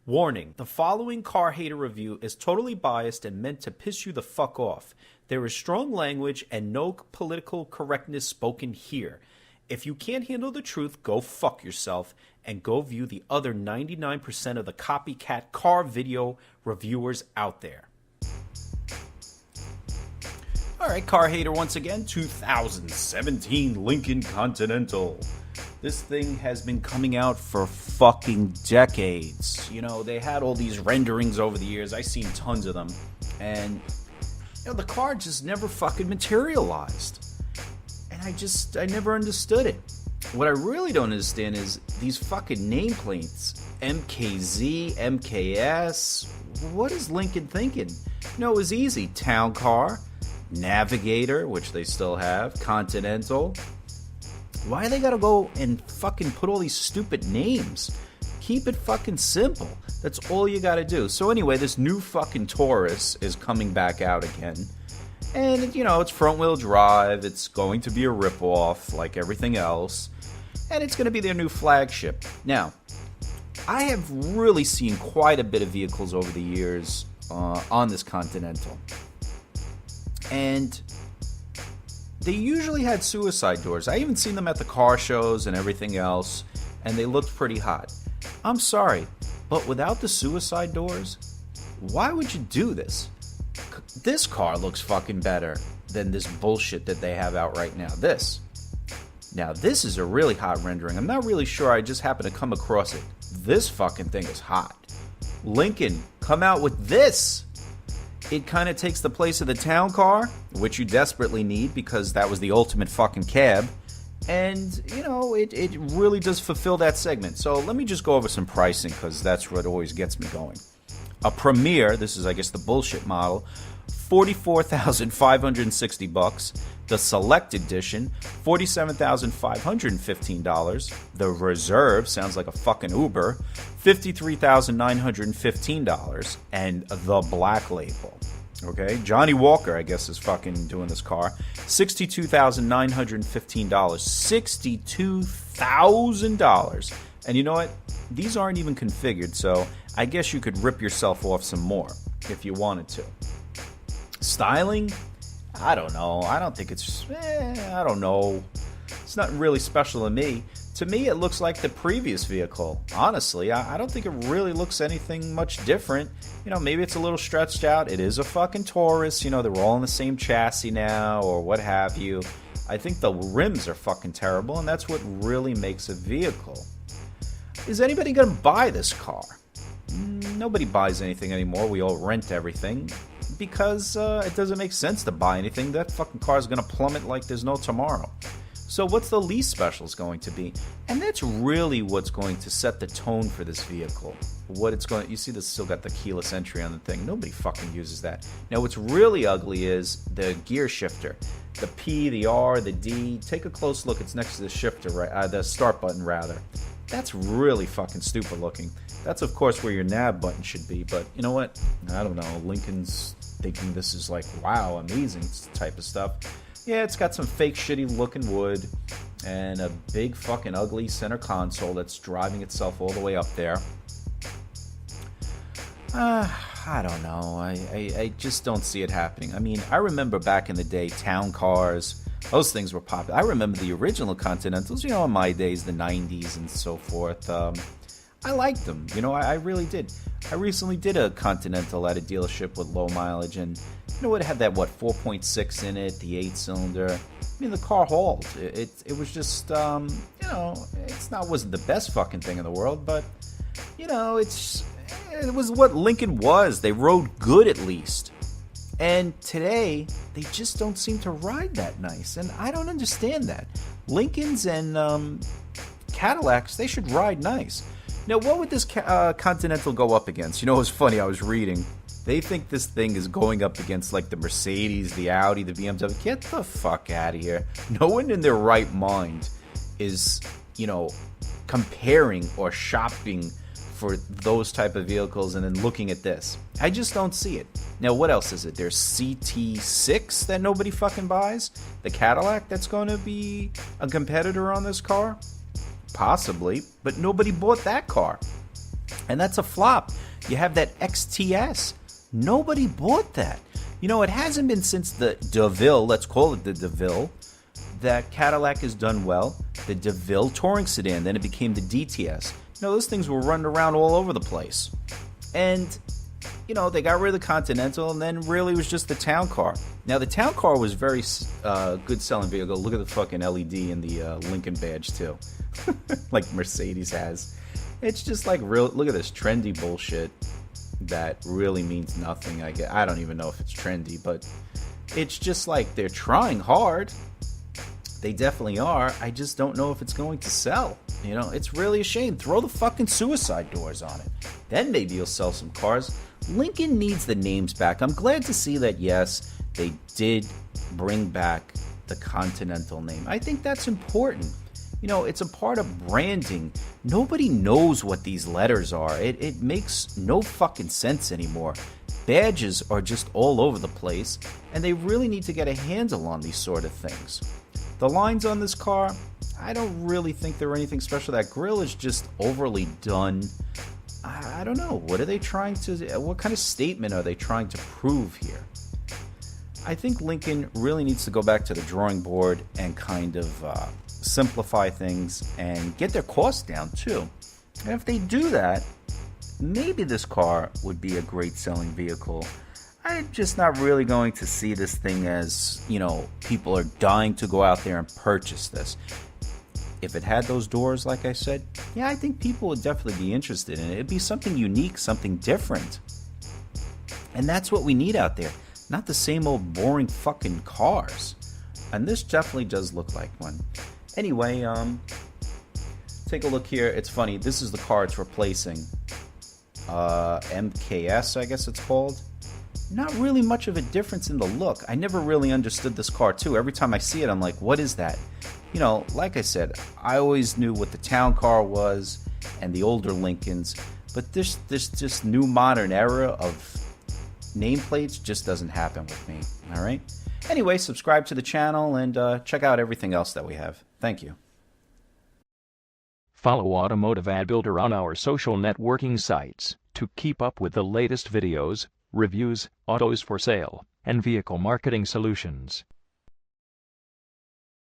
Warning, the following car hater review is totally biased and meant to piss you the fuck off. There is strong language and no political correctness spoken here. If you can't handle the truth, go fuck yourself and go view the other 99% of the copycat car video reviewers out there. Alright, car hater once again, 2017 Lincoln Continental. This thing has been coming out for fucking decades. You know, they had all these renderings over the years. I've seen tons of them. And, you know, the car just never fucking materialized. And I never understood it. What I really don't understand is these fucking nameplates. MKZ, MKS. What is Lincoln thinking? No, it was easy. Town car, Navigator, which they still have, Continental. Why they gotta go and fucking put all these stupid names? Keep it fucking simple. That's all you gotta do. So anyway, this new fucking Taurus is coming back out again. And, you know, it's front-wheel drive. It's going to be a rip-off like everything else. And it's going to be their new flagship. Now, I have really seen quite a bit of vehicles over the years on this Continental. And they usually had suicide doors. I even seen them at the car shows and everything else, and they looked pretty hot. I'm sorry, but without the suicide doors, why would you do this? This car looks fucking better than this bullshit that they have out right now. This is a really hot rendering. I'm not really sure, I just happened to come across it. This fucking thing is hot. Lincoln, come out with this! It kind of takes the place of the town car, which you desperately need because that was the ultimate fucking cab. And, you know, it really does fulfill that segment. So let me just go over some pricing because that's what always gets me going. A Premier, this is I guess the bullshit model, $44,560. The Select Edition, $47,515. The Reserve, sounds like a fucking Uber, $53,915. And the Black Label, okay? Johnny Walker, I guess, is fucking doing this car, $62,915. $62,000. And you know what? These aren't even configured, so I guess you could rip yourself off some more if you wanted to. Styling? I don't know. I don't think it's... I don't know. It's not really special to me. To me, it looks like the previous vehicle. Honestly, I don't think it really looks anything much different. You know, maybe it's a little stretched out. It is a fucking Taurus. You know, they're all in the same chassis now, or what have you. I think the rims are fucking terrible, and that's what really makes a vehicle. Is anybody going to buy this car? Nobody buys anything anymore. We all rent everything because it doesn't make sense to buy anything. That fucking car is going to plummet like there's no tomorrow. So what's the lease specials going to be? And that's really what's going to set the tone for this vehicle. What it's going, you see this still got the keyless entry on the thing. Nobody fucking uses that. Now what's really ugly is the gear shifter. The P, the R, the D. Take a close look. It's next to the shifter, right? The start button rather. That's really fucking stupid looking. That's of course where your nav button should be, but you know what? I don't know. Lincoln's thinking this is like, wow, amazing type of stuff. Yeah, it's got some fake shitty looking wood and a big fucking ugly center console that's driving itself all the way up there. I don't know. I just don't see it happening. I mean, I remember back in the day, town cars, those things were popular. I remember the original Continentals, you know, in my days, the 90s and so forth. I liked them, you know, I really did. I recently did a Continental at a dealership with low mileage, and you know, it had that, 4.6 in it, the 8-cylinder. I mean, the car hauled. It was just, you know, wasn't the best fucking thing in the world, but, you know, it was what Lincoln was. They rode good at least. And today, they just don't seem to ride that nice, and I don't understand that. Lincolns and Cadillacs, they should ride nice. Now, what would this Continental go up against? You know, it was funny, I was reading. They think this thing is going up against, like, the Mercedes, the Audi, the BMW. Get the fuck out of here. No one in their right mind is, you know, comparing or shopping for those type of vehicles and then looking at this. I just don't see it. Now, what else is it? There's CT6 that nobody fucking buys? The Cadillac that's going to be a competitor on this car? Possibly, but nobody bought that car. And that's a flop. You have that XTS. Nobody bought that. You know, it hasn't been since the DeVille, let's call it the DeVille, that Cadillac has done well. The DeVille touring sedan, then it became the DTS. You know, those things were running around all over the place. And, you know, they got rid of the Continental, and then really it was just the town car. Now, the town car was very good selling vehicle. Look at the fucking LED in the Lincoln badge, too. Like Mercedes has. It's just like real. Look at this trendy bullshit that really means nothing. I don't even know if it's trendy, but it's just like they're trying hard. They definitely are. I just don't know if it's going to sell. You know, it's really a shame. Throw the fucking suicide doors on it. Then maybe you'll sell some cars. Lincoln needs the names back. I'm glad to see that, yes, they did bring back the Continental name. I think that's important. You know, it's a part of branding. Nobody knows what these letters are. It makes no fucking sense anymore. Badges are just all over the place, and they really need to get a handle on these sort of things. The lines on this car, I don't really think they're anything special. That grille is just overly done. I don't know. What are they trying to... What kind of statement are they trying to prove here? I think Lincoln really needs to go back to the drawing board and kind of simplify things and get their costs down too. And if they do that, maybe this car would be a great selling vehicle. I'm just not really going to see this thing as, you know, people are dying to go out there and purchase this. If it had those doors, like I said, yeah, I think people would definitely be interested in it. It'd be something unique, something different. And that's what we need out there. Not the same old boring fucking cars. And this definitely does look like one. Anyway, take a look here. It's funny. This is the car it's replacing. MKS, I guess it's called. Not really much of a difference in the look. I never really understood this car, too. Every time I see it, I'm like, what is that? You know, like I said, I always knew what the town car was and the older Lincolns. But this new modern era of nameplates just doesn't happen with me. All right? Anyway, subscribe to the channel and check out everything else that we have. Thank you. Follow Automotive Ad Builder on our social networking sites to keep up with the latest videos, reviews, autos for sale, and vehicle marketing solutions.